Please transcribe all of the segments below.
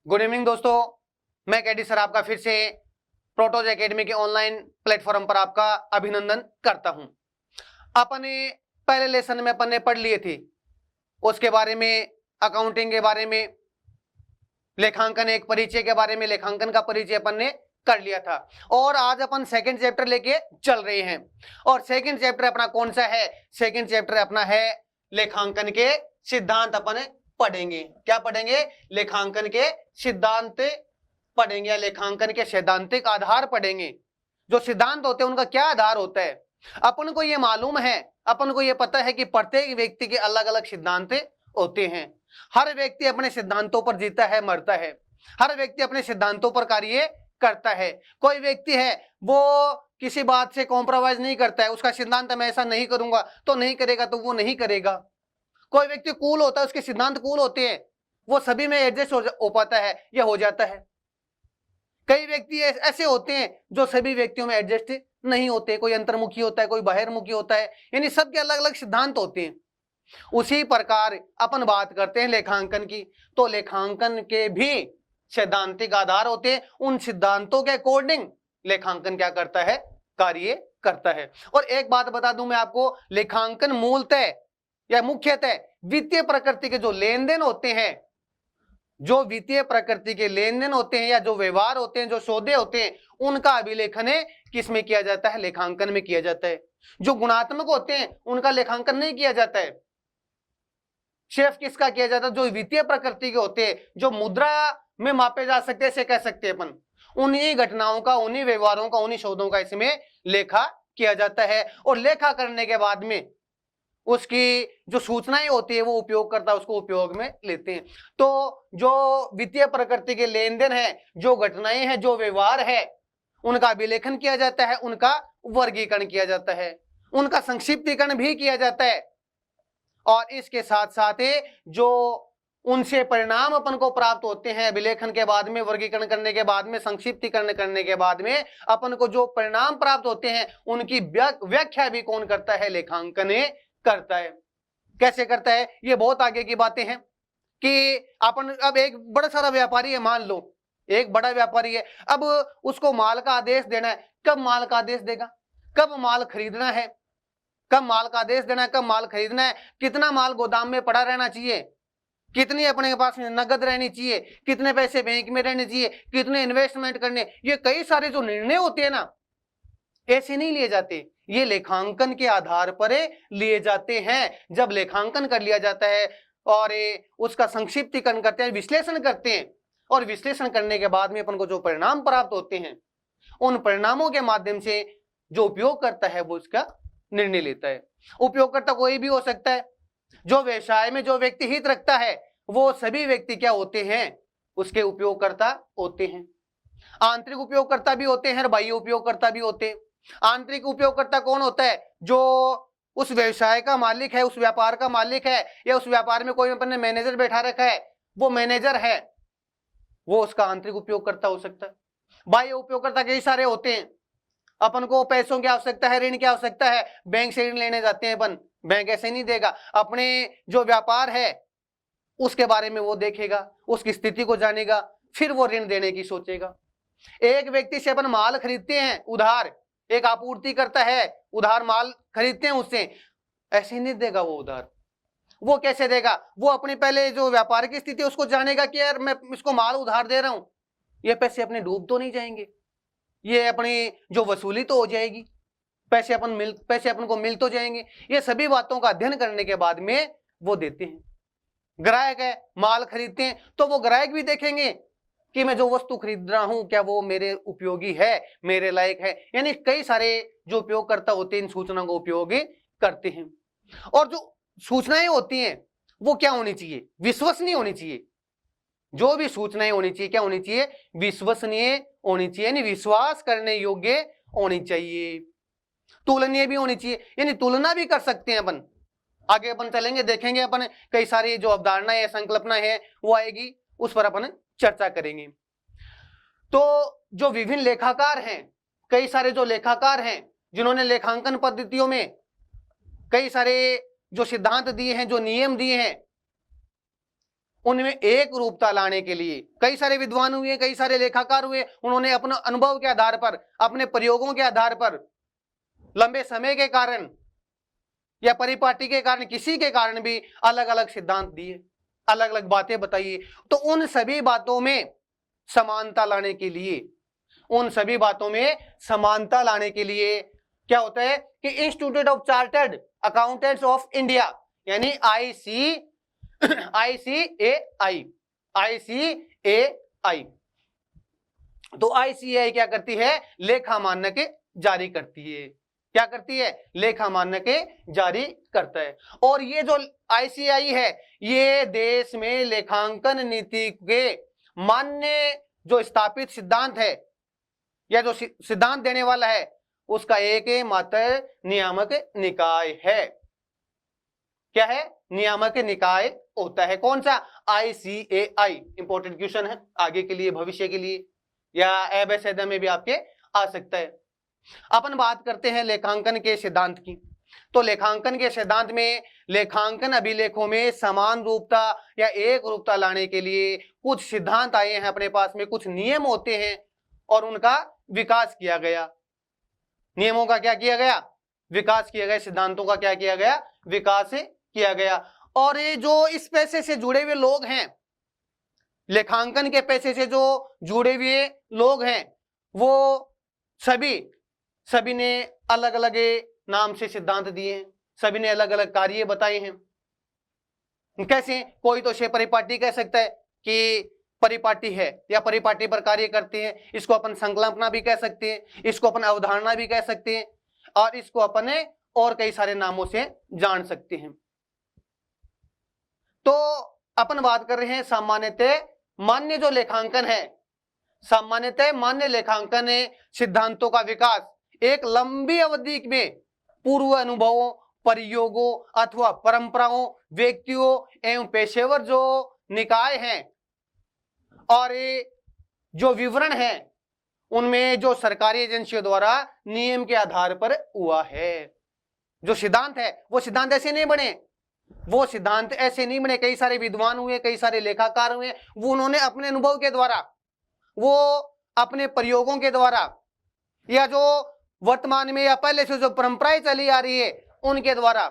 Good evening दोस्तों, मैं KD sir आपका फिर से प्रोटोज एकेडमी के ऑनलाइन प्लेटफॉर्म पर आपका अभिनंदन करता हूं। अपने पहले लेसन में अपन ने पढ़ लिए थे उसके बारे में, अकाउंटिंग के बारे में, लेखांकन एक परिचय के बारे में, लेखांकन का परिचय अपन ने कर लिया था। और आज अपन सेकंड चैप्टर लेके चल रहे हैं। और सेकंड चैप्टर अपना कौन सा है? सेकंड चैप्टर अपना है लेखांकन के सिद्धांत। अपन पढ़ेंगे, क्या पढ़ेंगे? लेखांकन के सिद्धांत पढ़ेंगे या लेखांकन के सैद्धांतिक आधार पढ़ेंगे। जो सिद्धांत होते हैं उनका क्या आधार होता है? अपन को ये मालूम है, अपन को ये पता है कि प्रत्येक व्यक्ति के अलग अलग सिद्धांत होते हैं। हर व्यक्ति अपने सिद्धांतों पर जीता है, मरता है। हर व्यक्ति अपने सिद्धांतों पर कार्य करता है। कोई व्यक्ति है वो किसी बात से कॉम्प्रोमाइज नहीं करता है, उसका सिद्धांत मैं ऐसा नहीं करूंगा तो नहीं करेगा, तो वो नहीं करेगा। कोई व्यक्ति कूल होता है, उसके सिद्धांत कूल होते हैं, वो सभी में एडजस्ट हो पाता है या हो जाता है। कई व्यक्ति ऐसे होते हैं जो सभी व्यक्तियों में एडजस्ट नहीं होते, कोई अंतर्मुखी होता है, कोई बाहिर्मुखी होता है, यानी सबके अलग अलग सिद्धांत होते हैं। उसी प्रकार अपन बात करते हैं लेखांकन की, तो लेखांकन के भी सैद्धांतिक आधार होते हैं। उन सिद्धांतों के अकॉर्डिंग लेखांकन क्या करता है? कार्य करता है। और एक बात बता दूं मैं आपको, लेखांकन मूलतः या मुख्यतः वित्तीय प्रकृति के जो लेन देन होते हैं, जो वित्तीय प्रकृति के लेन देन होते हैं या जो व्यवहार होते हैं, जो सौदे होते हैं, उनका अभिलेखन किस में किया जाता है? लेखांकन में किया जाता है। जो गुणात्मक होते हैं उनका लेखांकन नहीं किया जाता है। सिर्फ किसका किया जाता है? जो वित्तीय प्रकृति के होते हैं, जो मुद्रा में मापे जा सकते हैं, कह सकते हैं अपन, उन्हीं घटनाओं का, उन्हीं व्यवहारों का, उन्हीं सौदों का इसमें लेखा किया जाता है। और लेखा करने के बाद में उसकी जो सूचनाएं होती है वो उपयोगकर्ता उसको उपयोग में लेते हैं। तो जो वित्तीय प्रकृति के लेन देन है, जो घटनाएं हैं, जो व्यवहार है, उनका अभिलेखन किया जाता है, उनका वर्गीकरण किया जाता है, उनका संक्षिप्तीकरण भी किया जाता है। और इसके साथ साथ जो उनसे परिणाम अपन को प्राप्त होते हैं, अभिलेखन के बाद में, वर्गीकरण करने के बाद में, संक्षिप्तीकरण करने के बाद में अपन को जो परिणाम प्राप्त होते हैं उनकी व्याख्या भी कौन करता है? लेखांकन करता है। कैसे करता है? ये बहुत आगे की बातें हैं कि अपन, अब एक बड़ा सारा व्यापारी है, मान लो एक बड़ा व्यापारी है, अब उसको माल का आदेश देना है। कब माल का आदेश देगा? कब माल खरीदना है, कब माल का आदेश देना है, कब माल खरीदना है, कितना माल गोदाम में पड़ा रहना चाहिए, कितनी अपने पास नगद रहनी चाहिए, कितने पैसे बैंक में रहने चाहिए, कितने इन्वेस्टमेंट करने, ये कई सारे जो निर्णय होते हैं ना, ऐसे नहीं लिए जाते, ये लेखांकन के आधार पर लिए जाते हैं। जब लेखांकन कर लिया जाता है और उसका संक्षिप्तीकरण करते हैं, विश्लेषण करते हैं, और विश्लेषण करने के बाद में अपन को जो परिणाम प्राप्त होते हैं, उन परिणामों के माध्यम से जो उपयोग करता है वो उसका निर्णय लेता है। उपयोगकर्ता कोई भी हो सकता है। जो व्यवसाय में जो व्यक्ति हित रखता है वो सभी व्यक्ति क्या होते हैं? उसके उपयोगकर्ता होते हैं। आंतरिक उपयोगकर्ता भी होते हैं और बाह्य उपयोगकर्ता भी होते हैं। आंतरिक उपयोगकर्ता कौन होता है? जो उस व्यवसाय का मालिक है, उस व्यापार का मालिक है, या उस व्यापार में कोई अपने मैनेजर बैठा रखा है, वो मैनेजर है, वो उसका आंतरिक उपयोगकर्ता हो सकता है। बाह्य उपयोगकर्ता कई सारे होते हैं। अपन को पैसों की आवश्यकता है, ऋण की आवश्यकता है, बैंक से ऋण लेने जाते हैं अपन, बैंक ऐसे नहीं देगा। अपने जो व्यापार है उसके बारे में वो देखेगा, उसकी स्थिति को जानेगा, फिर वो ऋण देने की सोचेगा। एक व्यक्ति से अपन माल खरीदते हैं उधार, एक आपूर्ति करता है उधार माल खरीदते हैं उससे, ऐसे नहीं देगा वो उधार। वो कैसे देगा? वो अपनी पहले जो व्यापार की स्थिति उसको जानेगा कि यार मैं इसको माल उधार दे रहा हूं, ये पैसे अपने डूब तो नहीं जाएंगे, ये अपनी जो वसूली तो हो जाएगी, पैसे अपन को मिल तो जाएंगे। ये सभी बातों का अध्ययन करने के बाद में वो देते हैं। ग्राहक है, माल खरीदते हैं, तो वो ग्राहक भी देखेंगे कि मैं जो वस्तु खरीद रहा हूं क्या वो मेरे उपयोगी है, मेरे लायक है। यानी कई सारे जो उपयोगकर्ता होते हैं इन सूचनाओं का उपयोग करते हैं। और जो सूचनाएं होती हैं वो क्या होनी चाहिए? विश्वसनीय होनी चाहिए। जो भी सूचनाएं होनी चाहिए क्या होनी चाहिए? विश्वसनीय होनी चाहिए, यानी विश्वास करने योग्य होनी चाहिए। तुलनीय भी होनी चाहिए, यानी तुलना भी कर सकते हैं अपन। आगे अपन चलेंगे, देखेंगे अपन कई सारी जो अवधारणा है, संकल्पना है वो आएगी, उस पर अपन चर्चा करेंगे। तो जो विभिन्न लेखाकार हैं, कई सारे जो लेखाकार हैं जिन्होंने लेखांकन पद्धतियों में कई सारे जो सिद्धांत दिए हैं, जो नियम दिए हैं, उनमें एक रूपता लाने के लिए कई सारे विद्वान हुए, कई सारे लेखाकार हुए, उन्होंने अपने अनुभव के आधार पर, अपने प्रयोगों के आधार पर, लंबे समय के कारण या परिपाटी के कारण, किसी के कारण भी अलग अलग सिद्धांत दिए, अलग अलग बातें बताइए। तो उन सभी बातों में समानता लाने के लिए, उन सभी बातों में समानता लाने के लिए क्या होता है कि institute of chartered accountants of India यानी ICAI, तो ICAI क्या करती है? लेखा मानक जारी करती है। क्या करती है? लेखा मानक जारी करता है। और ये जो ICAI है, ये देश में लेखांकन नीति के मान्य जो स्थापित सिद्धांत है या जो सिद्धांत देने वाला है, उसका एक मात्र नियामक निकाय है। क्या है? नियामक निकाय होता है। कौन सा? ICAI। इंपॉर्टेंट क्वेश्चन है आगे के लिए, भविष्य के लिए, या एबीसीडी में भी आपके आ सकता है। अपन बात करते हैं लेखांकन के सिद्धांत की। तो लेखांकन के सिद्धांत में लेखांकन अभिलेखों में समान रूपता या एक रूपता लाने के लिए कुछ सिद्धांत आए हैं अपने पास में, कुछ नियम होते हैं और उनका विकास किया गया। नियमों का क्या किया गया? विकास किया गया। सिद्धांतों का क्या किया गया? विकास किया गया। और ये जो इस पेशे से जुड़े हुए लोग हैं, लेखांकन के पेशे से जो जुड़े हुए लोग हैं, वो सभी ने अलग अलग नाम से सिद्धांत दिए हैं, सभी ने अलग अलग कार्य बताए हैं। कैसे? कोई तो परिपाटी कह सकता है कि परिपाटी है या परिपाटी पर कार्य करते हैं, इसको अपन संकल्पना भी कह सकते हैं, इसको अपन अवधारणा भी कह सकते हैं, और इसको अपन और कई सारे नामों से जान सकते हैं। तो अपन बात कर रहे हैं सामान्यतः मान्य जो लेखांकन है, सामान्यतः मान्य लेखांकन सिद्धांतों का विकास एक लंबी अवधि में पूर्व अनुभवों, प्रयोगों अथवा परंपराओं, व्यक्तियों एवं पेशेवर जो निकाय हैं और जो विवरण है, उनमें जो सरकारी एजेंसियों द्वारा नियम के आधार पर हुआ है। जो सिद्धांत है वो सिद्धांत ऐसे नहीं बने, वो सिद्धांत ऐसे नहीं बने। कई सारे विद्वान हुए, कई सारे लेखाकार हुए, वो उन्होंने अपने अनुभव के द्वारा, वो अपने प्रयोगों के द्वारा, या जो वर्तमान में या पहले से जो परंपराएं चली आ रही है उनके द्वारा,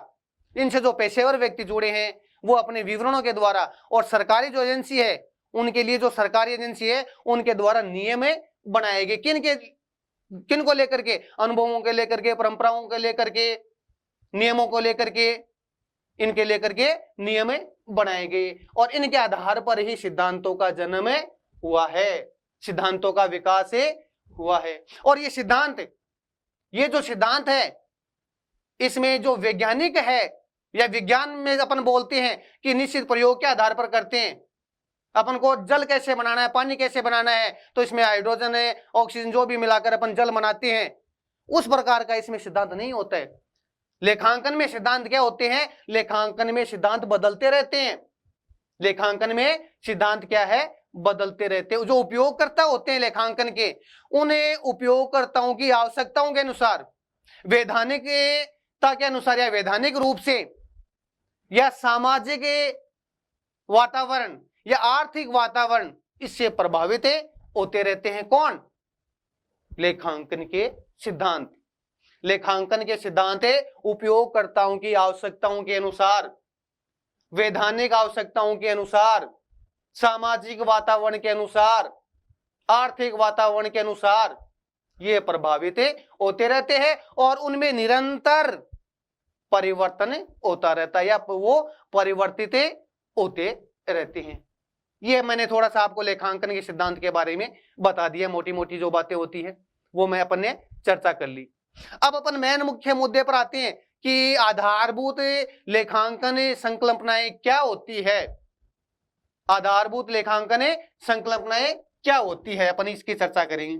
इनसे जो पेशेवर व्यक्ति जुड़े हैं वो अपने विवरणों के द्वारा, और सरकारी जो एजेंसी है उनके लिए जो सरकारी एजेंसी है उनके द्वारा नियम बनाए गए। किन को लेकर के? अनुभवों के लेकर के, परंपराओं के लेकर के, नियमों को लेकर के, इनके लेकर के नियम बनाए गए, और इनके आधार पर ही सिद्धांतों का जन्म हुआ है, सिद्धांतों का विकास हुआ है। और ये जो सिद्धांत है, इसमें जो वैज्ञानिक है या विज्ञान में अपन बोलते हैं कि निश्चित प्रयोग के आधार पर करते हैं। अपन को जल कैसे बनाना है, पानी कैसे बनाना है, तो इसमें हाइड्रोजन है, ऑक्सीजन जो भी मिलाकर अपन जल बनाते हैं, उस प्रकार का इसमें सिद्धांत नहीं होता है। लेखांकन में सिद्धांत क्या होते हैं? लेखांकन में सिद्धांत बदलते रहते हैं। लेखांकन में सिद्धांत क्या है? बदलते रहते हैं। जो उपयोगकर्ता होते हैं लेखांकन के, उन्हें उपयोगकर्ताओं की आवश्यकताओं के अनुसार, वैधानिकता के अनुसार, या वैधानिक रूप से, या सामाजिक वातावरण या आर्थिक वातावरण, इससे प्रभावित होते रहते हैं। कौन? लेखांकन के सिद्धांत। लेखांकन के सिद्धांत उपयोगकर्ताओं की आवश्यकताओं के अनुसार, वैधानिक आवश्यकताओं के अनुसार, सामाजिक वातावरण के अनुसार, आर्थिक वातावरण के अनुसार ये प्रभावित होते रहते हैं, और उनमें निरंतर परिवर्तन होता रहता है, या वो परिवर्तित होते रहते हैं। ये मैंने थोड़ा सा आपको लेखांकन के सिद्धांत के बारे में बता दिया, मोटी मोटी जो बातें होती है वो मैं अपन ने चर्चा कर ली। अब अपन मेन मुख्य मुद्दे पर आते हैं कि आधारभूत लेखांकन संकल्पनाएं क्या होती है। आधारभूत लेखांकन संकल्पनाएं क्या होती है, अपन इसकी चर्चा करेंगे।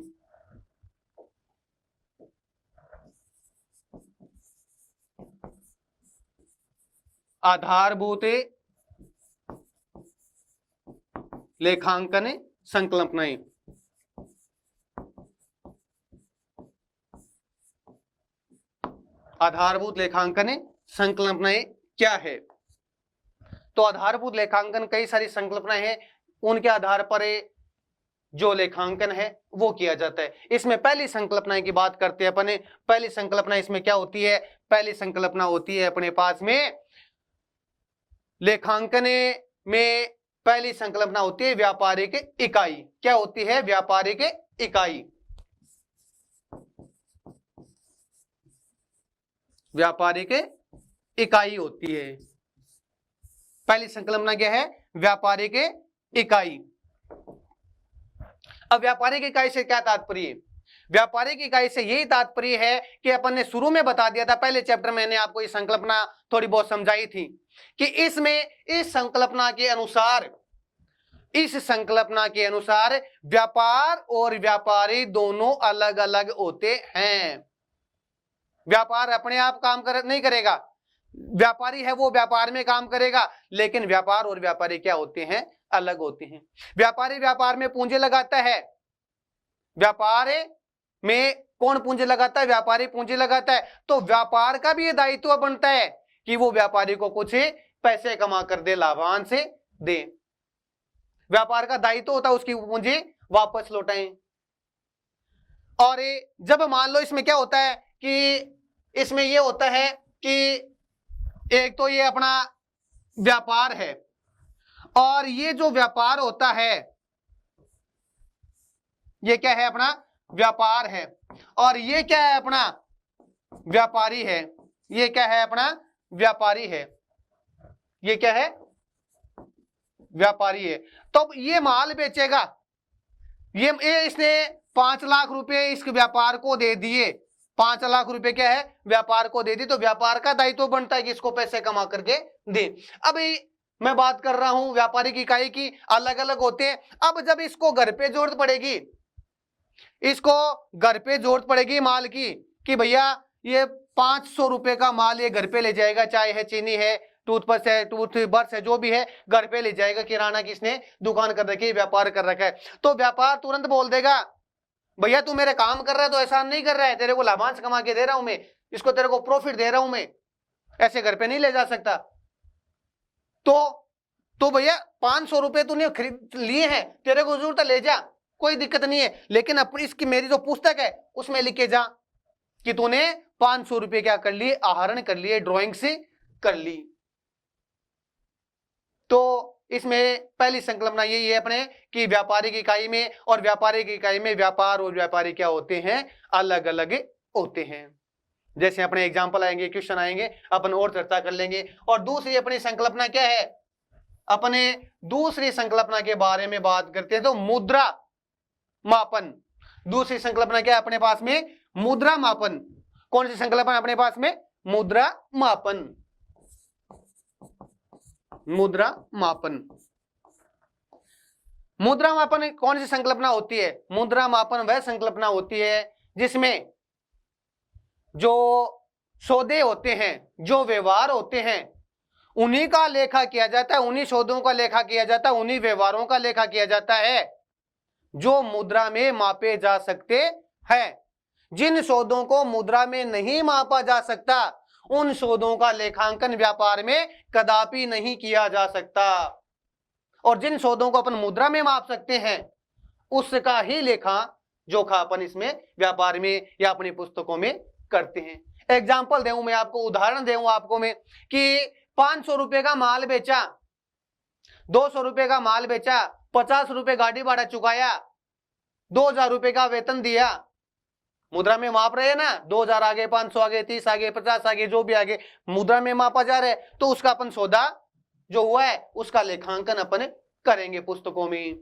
आधारभूत लेखांकन संकल्पनाएं। आधारभूत लेखांकन संकल्पनाएं क्या है? तो आधारभूत लेखांकन कई सारी संकल्पनाएं हैं, उनके आधार पर जो लेखांकन है वो किया जाता है। इसमें पहली संकल्पना की बात करते हैं अपने। पहली संकल्पना इसमें क्या होती है? पहली संकल्पना होती है अपने पास में लेखांकन में पहली संकल्पना होती है व्यापारिक इकाई। क्या होती है? व्यापारिक इकाई। व्यापारिक इकाई होती है। पहली संकल्पना क्या है? व्यापारिक इकाई। अब व्यापारिक इकाई से क्या तात्पर्य? व्यापारिक इकाई से यही तात्पर्य है कि अपन ने शुरू में बता दिया था, पहले चैप्टर में मैंने आपको ये संकल्पना थोड़ी बहुत समझाई थी कि इसमें इस संकल्पना के अनुसार व्यापार और व्यापारी दोनों अलग अलग होते हैं। व्यापार अपने आप काम नहीं करेगा, व्यापारी है वो व्यापार में काम करेगा, लेकिन व्यापार और व्यापारी क्या होते हैं? अलग होते हैं। व्यापारी व्यापार में पूंजी लगाता है। व्यापार में कौन पूंजी लगाता है? व्यापारी पूंजी लगाता है। तो व्यापार का भी ये दायित्व बनता है कि वो व्यापारी को कुछ पैसे कमा कर दे, लाभांश दे। व्यापार का दायित्व होता है उसकी पूंजी वापस लौटाएं। और जब मान लो इसमें क्या होता है कि इसमें ये होता है कि एक तो ये अपना व्यापार है, और ये जो व्यापार होता है ये क्या है? अपना व्यापार है। और ये क्या है? अपना व्यापारी है। ये क्या है? अपना व्यापारी है। ये क्या है? व्यापारी है। तो ये माल बेचेगा, ये इसने 5 लाख रुपए इस व्यापार को दे दिए। 5 लाख रुपए क्या है? व्यापार को दे दी। तो व्यापार का दायित्व बनता है कि इसको पैसे कमा करके दे। अब मैं बात कर रहा हूं व्यापारिक इकाई की, अलग अलग होते हैं। अब जब इसको घर पे जरूरत पड़ेगी, इसको घर पे जरूरत पड़ेगी माल की, कि भैया ये 500 रुपए का माल ये घर पे ले जाएगा, चाय है, चीनी है, टूथब्रश है, टूथब्रश है, जो भी है घर पे ले जाएगा। किराना किसने दुकान कर रखी है? व्यापार कर रखा है। तो व्यापार तुरंत बोल देगा, भैया तू मेरे काम कर रहा है तो एहसान नहीं कर रहा है, तेरे को लाभांश कमा के दे रहा हूं मैं, इसको तेरे को प्रॉफिट दे रहा हूं मैं, ऐसे घर पे नहीं ले जा सकता। तो भैया 500 रुपए तूने खरीद लिए हैं, तेरे को जरूरत है ले जा, कोई दिक्कत नहीं है, लेकिन अपनी इसकी मेरी जो पुस्तक है उसमें लिख के जा कि तूने 500 रुपए क्या कर लिए? आहरण कर लिए, ड्राइंग से कर ली। तो इसमें पहली संकल्पना यही है अपने कि व्यापारिक इकाई में और व्यापारिक इकाई में व्यापार और व्यापारी क्या होते हैं? अलग अलग होते हैं। जैसे अपने एग्जाम्पल आएंगे, क्वेश्चन आएंगे, अपन और चर्चा कर लेंगे। और दूसरी अपनी संकल्पना क्या है? अपने दूसरी संकल्पना के बारे में बात करते हैं तो मुद्रा मापन। दूसरी संकल्पना क्या है अपने पास में? मुद्रा मापन। कौन सी संकल्पना अपने पास में? मुद्रा मापन। मुद्रा मापन। मुद्रा मापन कौन सी संकल्पना होती है? मुद्रा मापन वह संकल्पना होती है जिसमें जो सौदे होते हैं, जो व्यवहार होते हैं, उन्हीं का लेखा किया जाता है, उन्हीं सौदों का लेखा किया जाता है, उन्हीं व्यवहारों का लेखा किया जाता है जो मुद्रा में मापे जा सकते हैं। जिन सौदों को मुद्रा में नहीं मापा जा सकता उन सौदों का लेखांकन व्यापार में कदापि नहीं किया जा सकता, और जिन सौदों को अपन मुद्रा में माप सकते हैं उसका ही लेखा जोखा अपन इसमें व्यापार में या अपनी पुस्तकों में करते हैं। एग्जाम्पल दूं मैं आपको, उदाहरण दूं आपको मैं कि 500 रुपए का माल बेचा, 200 रुपए का माल बेचा, 50 रुपए गाड़ी भाड़ा चुकाया, 2000 रुपए का वेतन दिया। मुद्रा में माप रहे हैं ना, 2000 आगे, 500 आगे, 30 आगे, 50 आगे, जो भी आगे मुद्रा में मापा जा रहा है, तो उसका अपन सौदा जो हुआ है उसका लेखांकन अपन करेंगे पुस्तकों में।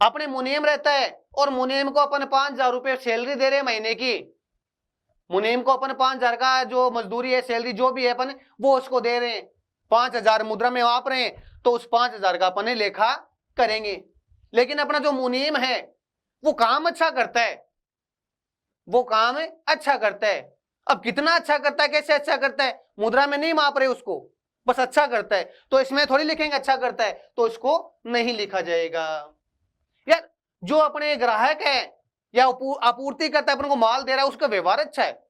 अपने मुनीम रहता है और मुनीम को अपन 5000 रुपए सैलरी दे रहे हैं महीने की। मुनीम को अपन 5000 का जो मजदूरी है, सैलरी जो भी है अपन वो उसको दे रहे हैं, 5000 मुद्रा में माप रहे हैं, तो उस 5000 का अपन लेखा करेंगे। लेकिन अपना जो मुनीम है वो काम अच्छा करता है, वो काम अच्छा करता है। अब कितना अच्छा करता है, कैसे अच्छा करता है? मुद्रा में नहीं माप रहे उसको, बस अच्छा करता है, तो इसमें थोड़ी लिखेंगे अच्छा करता है, तो इसको नहीं लिखा जाएगा। यार जो अपने ग्राहक है या आपूर्ति करता है, अपन को माल दे रहा है, उसका व्यवहार अच्छा है,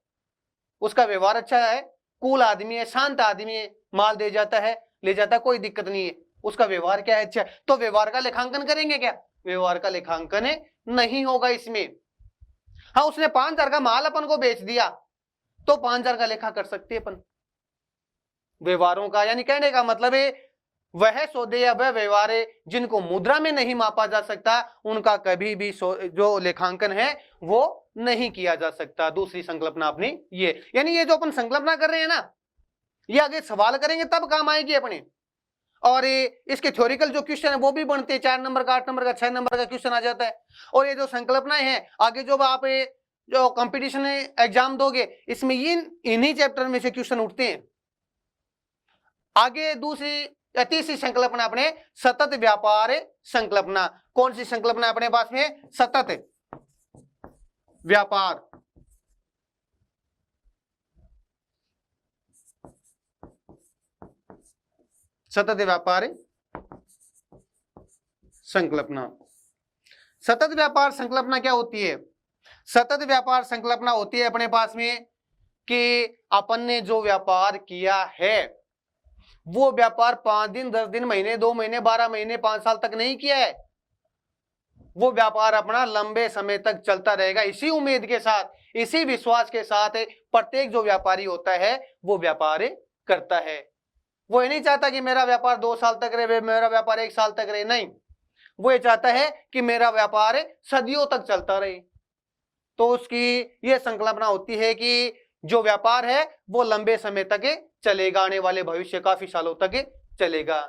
उसका व्यवहार अच्छा है, कूल आदमी है, शांत आदमी है, माल दे जाता है, ले जाता है, कोई दिक्कत नहीं है, उसका व्यवहार क्या है अच्छा, तो व्यवहार का लेखांकन करेंगे क्या? व्यवहार का लेखांकन नहीं होगा इसमें। हाँ, उसने 5,000 का माल अपन को बेच दिया तो 5,000 का लेखा कर सकते हैं अपन व्यवहारों का। यानी कहने का मतलब है वह सौदे या वह व्यवहार जिनको मुद्रा में नहीं मापा जा सकता उनका कभी भी जो लेखांकन है वो नहीं किया जा सकता। दूसरी संकल्पना अपनी ये, यानी ये जो अपन संकल्पना कर रहे हैं ना, ये आगे सवाल करेंगे तब काम आएगी अपने। और इसके थ्योरिकल जो क्वेश्चन है वो भी बनते हैं, 4 नंबर का, 8 नंबर का, 6 नंबर का क्वेश्चन आ जाता है। और ये जो संकल्पनाएं हैं आगे जो आप जो कंपटीशन एग्जाम दोगे इसमें इन्हीं चैप्टर में से क्वेश्चन उठते हैं। आगे दूसरी या तीसरी संकल्पना अपने सतत व्यापार संकल्पना। कौन सी संकल्पना अपने पास में? सतत व्यापार। सतत व्यापार संकल्पना। सतत व्यापार संकल्पना क्या होती है? सतत व्यापार संकल्पना होती है अपने पास में कि अपन ने जो व्यापार किया है वो व्यापार 5 दिन, 10 दिन, महीने, 2 महीने, 12 महीने, 5 साल तक नहीं किया है। वो व्यापार अपना लंबे समय तक चलता रहेगा। इसी उम्मीद के साथ, इसी विश्वास के साथ प्रत्येक जो व्यापारी होता है वो व्यापार करता है। वो ये नहीं चाहता कि मेरा व्यापार 2 साल तक रहे, मेरा व्यापार 1 साल तक रहे, नहीं, वो ये चाहता है कि मेरा व्यापार सदियों तक चलता रहे। तो उसकी ये संकल्पना होती है कि जो व्यापार है वो लंबे समय तक चलेगा, आने वाले भविष्य काफी सालों तक चलेगा।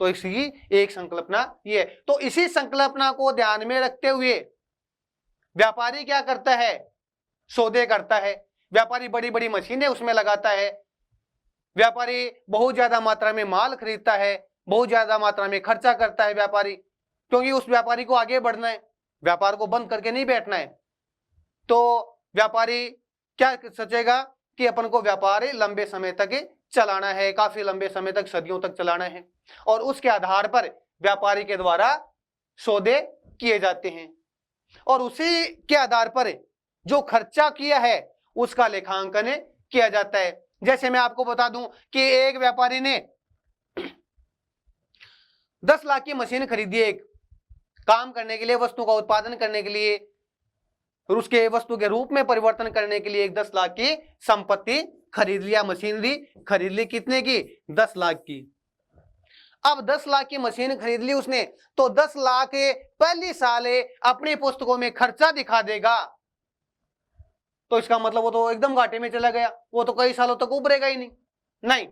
तो इसकी एक संकल्पना ये। तो इसी संकल्पना को ध्यान में रखते हुए व्यापारी क्या करता है? सौदे करता है। व्यापारी बड़ी बड़ी मशीनें उसमें लगाता है, व्यापारी बहुत ज्यादा मात्रा में माल खरीदता है, बहुत ज्यादा मात्रा में खर्चा करता है व्यापारी, क्योंकि उस व्यापारी को आगे बढ़ना है, व्यापार को बंद करके नहीं बैठना है। तो व्यापारी क्या सोचेगा कि अपन को व्यापार लंबे समय तक चलाना है, काफी लंबे समय तक, सदियों तक चलाना है, और उसके आधार पर व्यापारी के द्वारा सौदे किए जाते हैं और उसी के आधार पर जो खर्चा किया है उसका लेखांकन किया जाता है। जैसे मैं आपको बता दूं कि एक व्यापारी ने 10 लाख की मशीन खरीदी, एक काम करने के लिए, वस्तु का उत्पादन करने के लिए, उसके वस्तु के रूप में परिवर्तन करने के लिए एक 10 लाख की संपत्ति खरीद लिया, मशीनरी खरीद ली। कितने की? 10 लाख की। अब 10 लाख की मशीन खरीद ली उसने, तो 10 लाख पहली साल अपनी पुस्तकों में खर्चा दिखा देगा, तो इसका मतलब वो तो एकदम घाटे में चला गया, वो तो कई सालों तक उभरेगा ही नहीं।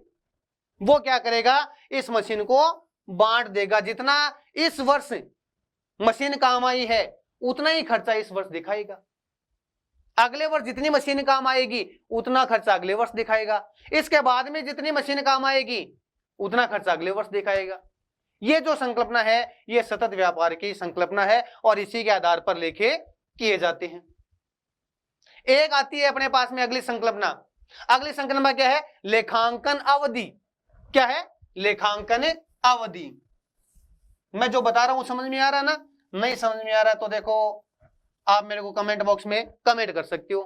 वो क्या करेगा? इस मशीन को बांट देगा। जितना इस वर्ष मशीन काम आई है उतना ही खर्चा इस वर्ष दिखाएगा, अगले वर्ष जितनी मशीन काम आएगी उतना खर्चा अगले वर्ष दिखाएगा, इसके बाद में जितनी मशीन काम आएगी उतना खर्चा अगले वर्ष दिखाएगा। ये जो संकल्पना है ये सतत व्यापार की संकल्पना है और इसी के आधार पर लेखे किए जाते हैं। एक आती है अपने पास में अगली संकल्पना। अगली संकल्पना क्या है? लेखांकन अवधि। क्या है? लेखांकन अवधि। मैं जो बता रहा हूं समझ में आ रहा ना? नहीं समझ में आ रहा तो देखो आप मेरे को कमेंट बॉक्स में कमेंट कर सकते हो।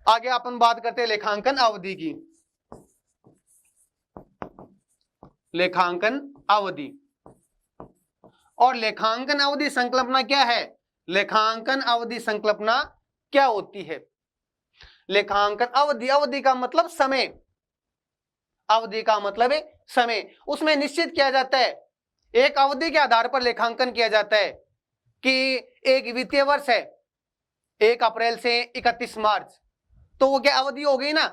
आगे अपन बात करते हैं लेखांकन अवधि की। लेखांकन अवधि और लेखांकन अवधि संकल्पना क्या है? लेखांकन अवधि संकल्पना क्या होती है? लेखांकन अवधि, अवधि का मतलब समय, अवधि का मतलब है समय। उसमें निश्चित किया जाता है, एक अवधि के आधार पर लेखांकन किया जाता है कि एक वित्तीय वर्ष है 1 अप्रैल से 31 मार्च, तो वो क्या अवधि हो गई ना।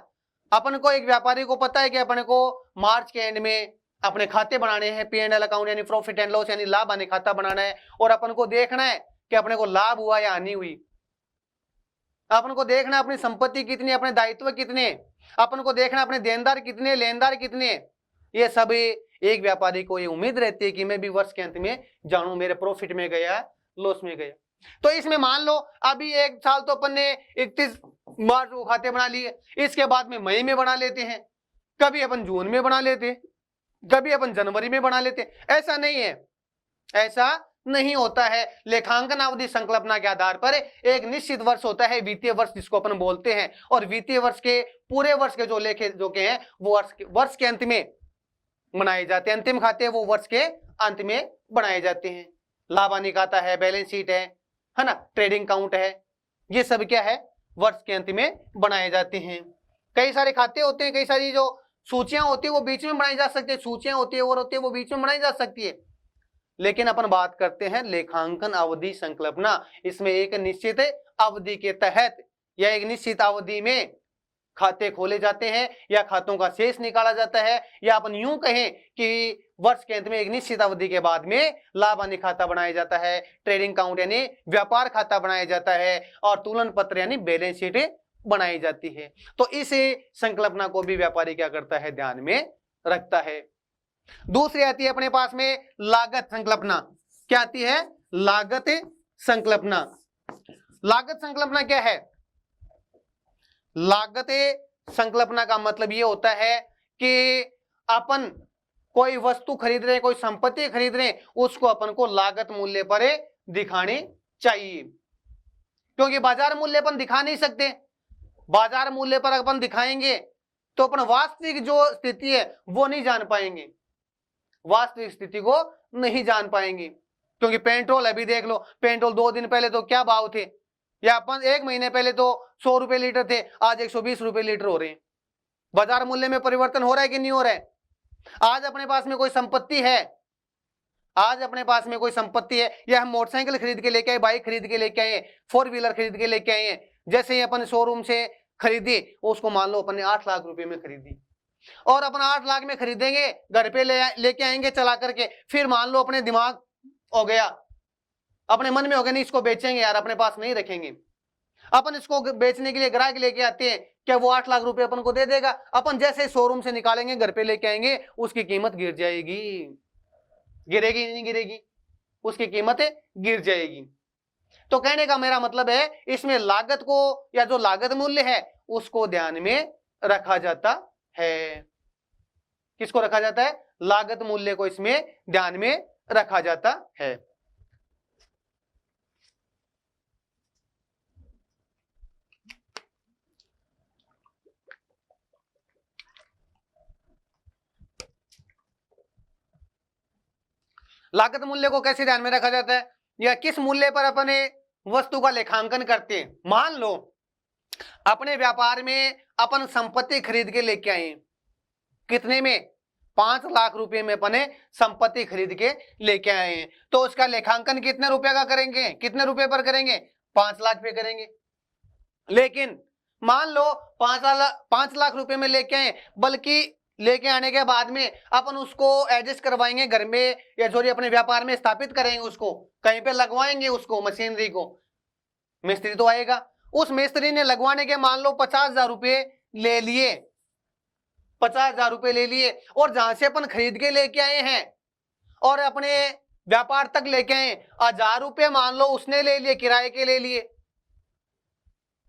अपन को, एक व्यापारी को पता है कि अपन को मार्च के एंड में अपने खाते बनाने हैं, P&L अकाउंट यानी प्रॉफिट एंड लॉस यानी लाभ हानि खाता बनाना है, और अपन को देखना है कि अपने को लाभ हुआ या हानि हुई। अपन को देखना अपनी संपत्ति कितनी, अपने दायित्व कितने, अपन को देखना अपने देनदार कितने, लेनदार कितने। ये सब एक व्यापारी को ये उम्मीद रहती है कि मैं भी वर्ष के अंत में जानूं मेरे प्रॉफिट में गया, लॉस में गया। तो इसमें मान लो अभी 1 साल तो अपन ने 31 मार्च को खाते बना लिए, इसके बाद में मई में बना लेते हैं, कभी अपन जून में बना लेते हैं, कभी अपन जनवरी में बना लेते हैं। ऐसा नहीं है, ऐसा नहीं होता है। लेखांकन अवधि संकल्पना के आधार पर एक निश्चित वर्ष होता है वित्तीय वर्ष जिसको अपन बोलते हैं, और वित्तीय वर्ष के पूरे वर्ष के जो लेखे जो के हैं वो वर्ष के अंत में बनाए जाते हैं। अंतिम खाते वो वर्ष के अंत में बनाए जाते हैं। लाभ हानि खाता है, बैलेंस शीट है ना, ट्रेडिंग काउंट है, ये सब क्या है वर्ष के अंत में बनाए जाते हैं। कई सारे खाते होते हैं, कई सारी जो सूचियां होती है वो बीच में बनाई जा सकती है, सूचियां होती है और होती है वो बीच में बनाई जा सकती है। लेकिन अपन बात करते हैं लेखांकन अवधि संकल्पना, इसमें एक निश्चित अवधि के तहत या एक निश्चित अवधि में खाते खोले जाते हैं या खातों का शेष निकाला जाता है, या अपन यूं कहें कि वर्ष के अंत में एक निश्चित अवधि के बाद में लाभ हानि खाता बनाया जाता है, ट्रेडिंग काउंट यानी व्यापार खाता बनाया जाता है, और तुलन पत्र यानी बैलेंस शीट बनाई जाती है। तो इस संकल्पना को भी व्यापारी क्या करता है, ध्यान में रखता है। दूसरी आती है अपने पास में लागत संकल्पना। क्या आती है, लागत संकल्पना। लागत संकल्पना क्या है, लागत संकल्पना का मतलब ये होता है कि अपन कोई वस्तु खरीद रहे हैं, कोई संपत्ति खरीद रहे हैं, उसको अपन को लागत मूल्य पर दिखानी चाहिए, क्योंकि बाजार मूल्य अपन दिखा नहीं सकते। बाजार मूल्य पर अपन दिखाएंगे तो अपन वास्तविक जो स्थिति है वो नहीं जान पाएंगे, वास्तविक स्थिति को नहीं जान पाएंगे। क्योंकि पेट्रोल अभी देख लो, पेट्रोल 2 दिन पहले तो क्या भाव थे, या अपन 1 महीने पहले तो 100 रुपए लीटर थे, आज 120 रुपए लीटर हो रहे हैं। बाजार मूल्य में परिवर्तन हो रहा है कि नहीं हो रहा है। आज अपने पास में कोई संपत्ति है, आज अपने पास में कोई संपत्ति है, या हम मोटरसाइकिल खरीद के लेके आए, बाइक खरीद के लेके आए, 4 व्हीलर खरीद के लेके आए, जैसे ही अपन शोरूम से खरीदी उसको मान लो अपन ने 8 लाख रुपए में खरीदी, और अपन 8 लाख में खरीदेंगे, घर पे लेके आएंगे चला करके, फिर मान लो अपने दिमाग हो गया, अपने मन में हो गया नहीं इसको बेचेंगे यार, अपने पास नहीं रखेंगे। अपन इसको बेचने के लिए ग्राहक लेके आते हैं, क्या वो 8 लाख रुपए अपन को दे देगा? अपन जैसे शोरूम से निकालेंगे, घर पे लेके आएंगे, उसकी कीमत गिर जाएगी, गिरेगी नहीं गिरेगी, उसकी कीमत गिर जाएगी। तो कहने का मेरा मतलब है इसमें लागत को या जो लागत मूल्य है उसको ध्यान में रखा जाता है। किसको रखा जाता है? लागत मूल्य को इसमें ध्यान में रखा जाता है। लागत मूल्य को कैसे ध्यान में रखा जाता है, या किस मूल्य पर अपने वस्तु का लेखांकन करते हैं? मान लो अपने व्यापार में अपन संपत्ति खरीद के लेके आए, कितने में? 5 लाख रुपए में अपने संपत्ति खरीद के लेके आए हैं, तो उसका लेखांकन कितने रुपए का करेंगे, कितने रुपए पर करेंगे? 5 लाख पे करेंगे। लेकिन मान लो 5 लाख रुपए में लेके आए, बल्कि लेके आने के बाद में अपन उसको एडजस्ट करवाएंगे घर में, या जो अपने व्यापार में स्थापित करेंगे, उसको कहीं पे लगवाएंगे, उसको मशीनरी को, मिस्त्री तो आएगा, उस मिस्त्री ने लगवाने के मान लो 50,000 रुपए ले लिए, 50,000 रुपए ले लिए, और जहां से अपन खरीद के लेके आए हैं और अपने व्यापार तक लेके आए 1,000 रुपए मान लो उसने ले लिए, किराए के ले लिए,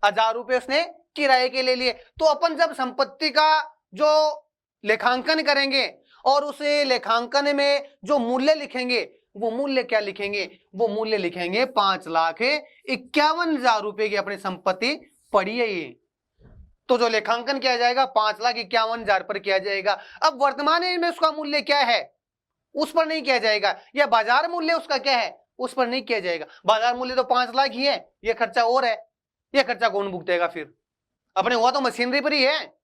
1,000 रुपए उसने किराए के ले लिए। तो अपन जब संपत्ति का जो लेखांकन करेंगे और उस लेखांकन में जो मूल्य लिखेंगे, वो मूल्य क्या लिखेंगे? वो मूल्य लिखेंगे 5,51,000 रुपए की अपनी संपत्ति पड़ी है ये। तो जो लेखांकन किया जाएगा 5,51,000 पर किया जाएगा। अब वर्तमान में उसका मूल्य क्या है उस पर नहीं किया जाएगा, या बाजार मूल्य उसका क्या है उस पर नहीं किया जाएगा। बाजार मूल्य तो 5 लाख ही है, ये खर्चा और है, ये खर्चा कौन भुगतेगा? फिर अपने हुआ तो मशीनरी पर ही है,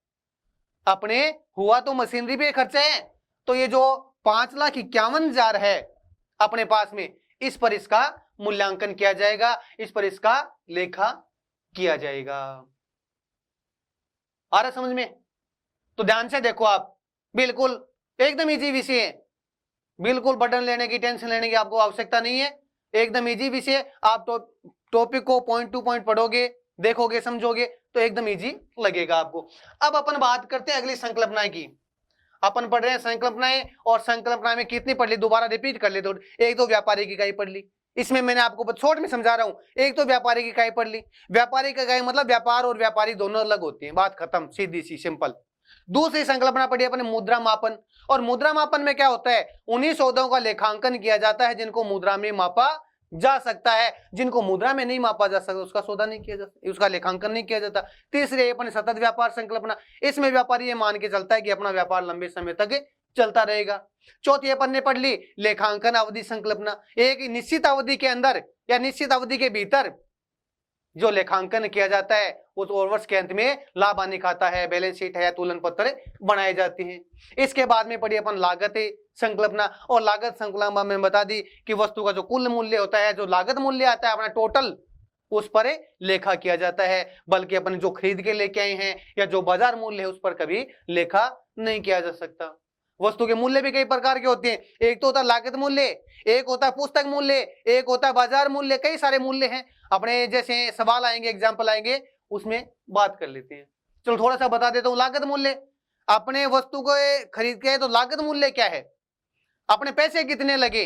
अपने हुआ तो मशीनरी पे खर्चा है। तो ये जो 5,51,000 है अपने पास में, इस पर इसका मूल्यांकन किया जाएगा, इस पर इसका लेखा किया जाएगा। आ रहा समझ में? तो ध्यान से देखो आप, बिल्कुल एकदम इजी विषय है, बिल्कुल बटन लेने की टेंशन लेने की आपको आवश्यकता नहीं है, एकदम इजी विषय। आप टॉपिक को पॉइंट टू पॉइंट पढ़ोगे, देखोगे, समझोगे तो एकदम इजी लगेगा आपको। अब अपन बात करते हैं अगली संकल्पना की। अपन पढ़ रहे हैं संकल्पनाएं, और संकल्पना में कितनी पढ़ ली, दोबारा रिपीट कर ले। तो एक तो व्यापारिक इकाई पढ़ ली, इसमें मैंने आपको शॉर्ट में समझा रहा हूं। एक तो व्यापारिक इकाई पढ़ ली, व्यापारिक इकाई मतलब व्यापार और व्यापारी दोनों अलग होते हैं, बात खत्म, सीधी सी सिंपल। दूसरी संकल्पना पढ़ी अपने मुद्रा मापन। और मुद्रा मापन में क्या होता है, उन्हीं सौदों का लेखांकन किया जाता है जिनको मुद्रा में मापा जा सकता है। जिनको मुद्रा में नहीं मापा जा सकता उसका सौदा नहीं किया जाता, उसका लेखांकन नहीं किया जाता। तीसरे अपने सतत व्यापार संकल्पना, इसमें व्यापारी ये मान के चलता है कि अपना व्यापार लंबे समय तक चलता रहेगा। चौथी अपन ने पढ़ ली लेखांकन अवधि संकल्पना, एक निश्चित अवधि के अंदर या निश्चित अवधि के भीतर जो लेखांकन किया जाता है उस वर्ष के अंत में लाभ हानि खाता है, बैलेंस शीट है या तुलन पत्र बनाए जाते हैं। इसके बाद में पढ़ी अपन लागत संकल्पना, और लागत संकल्पना में बता दी कि वस्तु का जो कुल मूल्य होता है, जो लागत मूल्य आता है अपना टोटल, उस पर लेखा किया जाता है। बल्कि अपन जो खरीद के लेके आए हैं या जो बाजार मूल्य है उस पर कभी लेखा नहीं किया जा सकता। वस्तु के मूल्य भी कई प्रकार के होते हैं, एक तो होता है लागत मूल्य, एक होता है पुस्तक मूल्य, एक होता है बाजार मूल्य, कई सारे मूल्य हैं। अपने जैसे सवाल आएंगे, एग्जाम्पल आएंगे, उसमें बात कर लेते हैं। चलो थोड़ा सा बता देता हूँ। लागत मूल्य, अपने वस्तु को खरीद के तो लागत मूल्य क्या है, अपने पैसे कितने लगे,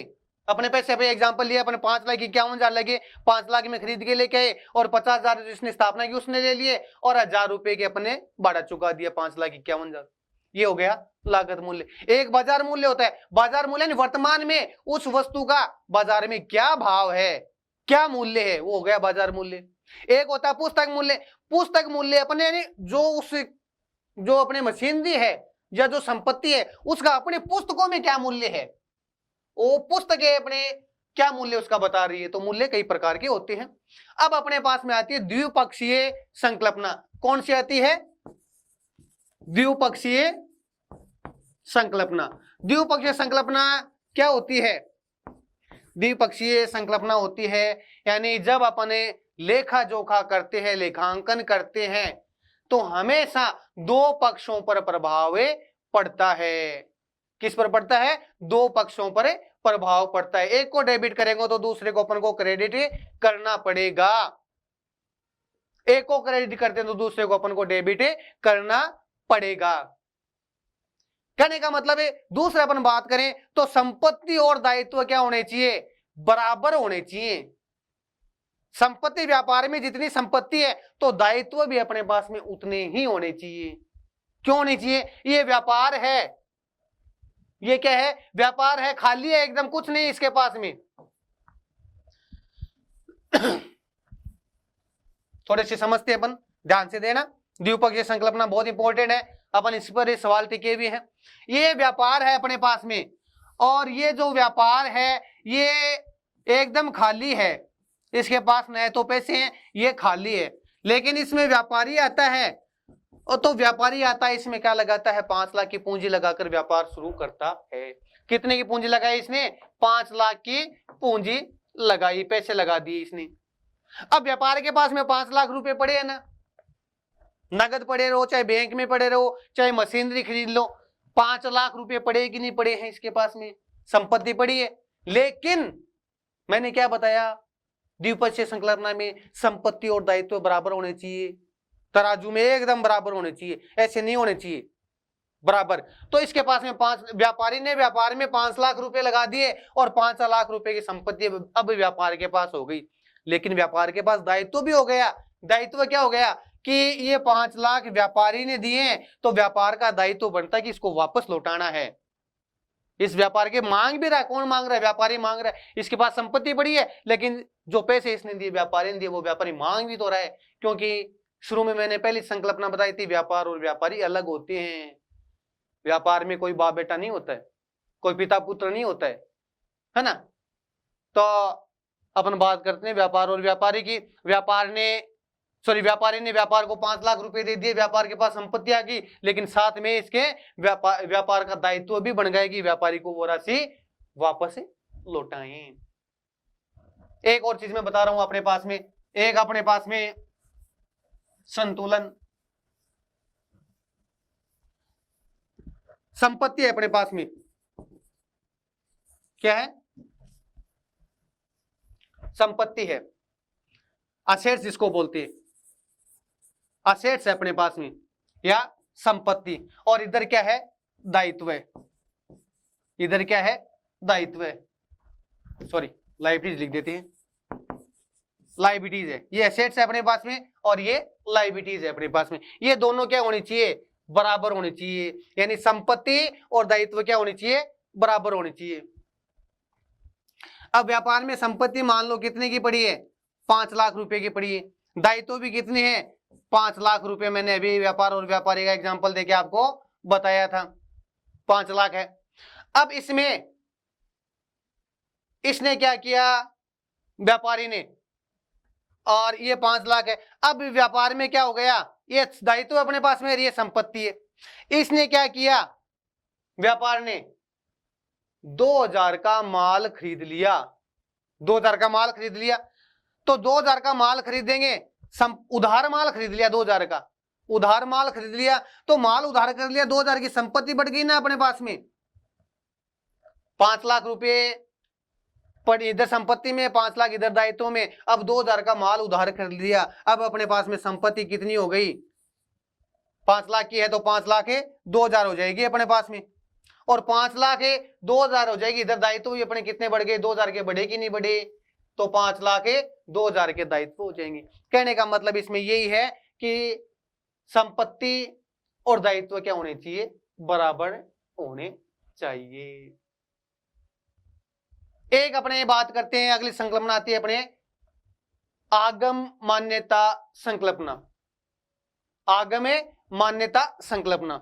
अपने पैसे पे एग्जाम्पल लिया, अपने 5,51,000 लगे, 5 लाख में खरीद के लेके आए और 50,000 जिसने स्थापना की उसने ले लिए और 1,000 रुपए के अपने भाड़ा चुका दिया, 5,51,000। ये हो गया लागत मूल्य। एक बाजार मूल्य होता है, बाजार मूल्य वर्तमान में उस वस्तु का बाजार में क्या भाव है, क्या मूल्य है, वो हो गया बाजार मूल्य। एक होता है पुस्तक मूल्य, पुस्तक मूल्य अपने जो अपने मशीनरी है या जो संपत्ति है उसका अपने पुस्तकों में क्या मूल्य है, वो पुस्तकें अपने क्या मूल्य उसका बता रही है। तो मूल्य कई प्रकार के होते हैं। अब अपने पास में आती है द्विपक्षीय संकल्पना। कौन सी आती है, द्विपक्षीय संकल्पना। द्विपक्षीय संकल्पना क्या होती है, द्विपक्षीय संकल्पना होती है यानी जब अपने लेखा जोखा करते हैं, लेखांकन करते हैं, तो हमेशा दो पक्षों पर प्रभाव पड़ता है। किस पर पड़ता है, दो पक्षों पर प्रभाव पड़ता है। एक को डेबिट करेंगे तो दूसरे को अपन को क्रेडिट करना पड़ेगा, एक को क्रेडिट करते हैं तो दूसरे को अपन को डेबिट करना पड़ेगा। कहने का मतलब है, दूसरा अपन बात करें तो संपत्ति और दायित्व क्या होने चाहिए, बराबर होने चाहिए। संपत्ति व्यापार में जितनी संपत्ति है तो दायित्व भी अपने पास में उतने ही होने चाहिए। क्यों होने चाहिए, ये व्यापार है, ये क्या है, व्यापार है, खाली है एकदम, कुछ नहीं इसके पास में। थोड़े से समझते हैं अपन, ध्यान से देना। द्विपक्षीय संकल्पना बहुत इंपॉर्टेंट है, अपन इस पर सवाल टिके भी हैं। ये व्यापार है अपने पास में और ये जो व्यापार है ये एकदम खाली है, इसके पास न तो पैसे हैं, ये खाली है। लेकिन इसमें व्यापारी आता है, और तो व्यापारी आता है, इसमें क्या लगाता है, 5 लाख की पूंजी लगाकर व्यापार शुरू करता है। कितने की पूंजी लगाई इसने, 5 लाख की पूंजी लगाई, पैसे लगा दिए इसने। अब व्यापारी के पास में 5 लाख रुपए पड़े हैं ना, नगद पड़े रहो, चाहे बैंक में पड़े रहो, चाहे मशीनरी खरीद लो, 5 लाख रुपए पड़े कि नहीं पड़े हैं, इसके पास में संपत्ति पड़ी है। लेकिन मैंने क्या बताया, द्विपक्षीय संकल्पना में संपत्ति और दायित्व बराबर होने चाहिए, तराजू में एकदम बराबर होने चाहिए, ऐसे नहीं होने चाहिए, बराबर। तो इसके पास में व्यापारी ने व्यापार में 5 लाख रुपए लगा दिए और 5 लाख रुपए की संपत्ति अब व्यापार के पास हो गई। लेकिन व्यापार के पास दायित्व भी हो गया। दायित्व क्या हो गया कि ये 5 लाख व्यापारी ने दिए, तो व्यापार का दायित्व बनता है कि इसको वापस लौटाना है। इस व्यापार के मांग भी रहा है, कौन मांग रहा है, व्यापारी मांग रहा है। इसके पास संपत्ति पड़ी है लेकिन जो पैसे इसने दिए, व्यापारी ने दिए, वो व्यापारी मांग भी तो रहा है। क्योंकि शुरू में मैंने पहली संकल्पना बताई थी, व्यापार और व्यापारी अलग होते हैं। व्यापार में कोई बाप बेटा नहीं होता है, कोई पिता पुत्र नहीं होता है ना। तो अपन बात करते हैं व्यापार और व्यापारी की। व्यापारी ने व्यापार को 5 लाख रुपए दे दिए, व्यापार के पास संपत्ति आ गई, लेकिन साथ में इसके व्यापार का दायित्व भी बन गया कि व्यापारी को वो राशि वापस लौटाएं। एक और चीज मैं बता रहा हूं अपने पास में, एक अपने पास में संतुलन संपत्ति है अपने पास में, क्या है, संपत्ति है, असेट्स जिसको बोलते हैं, असेट्स है अपने पास में या संपत्ति। और इधर क्या है, दायित्व है, इधर क्या है, दायित्व है, सॉरी लायबिलिटीज लिख देते हैं, लायबिलिटीज है। ये एसेट्स है अपने पास में और ये लायबिलिटीज है अपने पास में। ये दोनों क्या होनी चाहिए, बराबर होनी चाहिए, यानी संपत्ति और दायित्व क्या होनी चाहिए, बराबर होनी चाहिए। अब व्यापार में संपत्ति मान लो कितने की पड़ी है, 5 लाख रुपए की पड़ी है, दायित्व भी कितने हैं, 5 लाख रुपए। मैंने अभी व्यापार और व्यापारी का एग्जांपल देके आपको बताया था, 5 लाख है। अब इसमें इसने क्या किया, व्यापारी ने, और ये 5 लाख है। अब व्यापार में क्या हो गया, ये दायित्व अपने पास में, ये संपत्ति है। इसने क्या किया, व्यापार ने 2000 का माल खरीद लिया, 2000 का माल खरीद लिया। तो 2000 का माल खरीदेंगे, उधार माल खरीद लिया, 2000 का उधार माल खरीद लिया, तो माल उधार कर लिया, 2000 की संपत्ति बढ़ गई ना अपने पास में। 5 लाख रुपए पड़ी इधर संपत्ति में, 5 लाख इधर दायित्व में। अब 2000 का माल उधार कर लिया, अब अपने पास में संपत्ति कितनी हो गई, 5 लाख की है तो 5 लाख है 2000 हो जाएगी अपने पास में, और 5 लाख है 2000 हो जाएगी। इधर दायित्व भी अपने कितने बढ़ गए, 2000 के बढ़े कि नहीं बढ़े, तो 5 लाख है 2000 के दायित्व हो जाएंगे। कहने का मतलब इसमें यही है कि संपत्ति और दायित्व क्या होने चाहिए, बराबर होने चाहिए। एक अपने बात करते हैं, अगली संकल्पना आती है अपने आगम मान्यता संकल्पना। आगम मान्यता संकल्पना,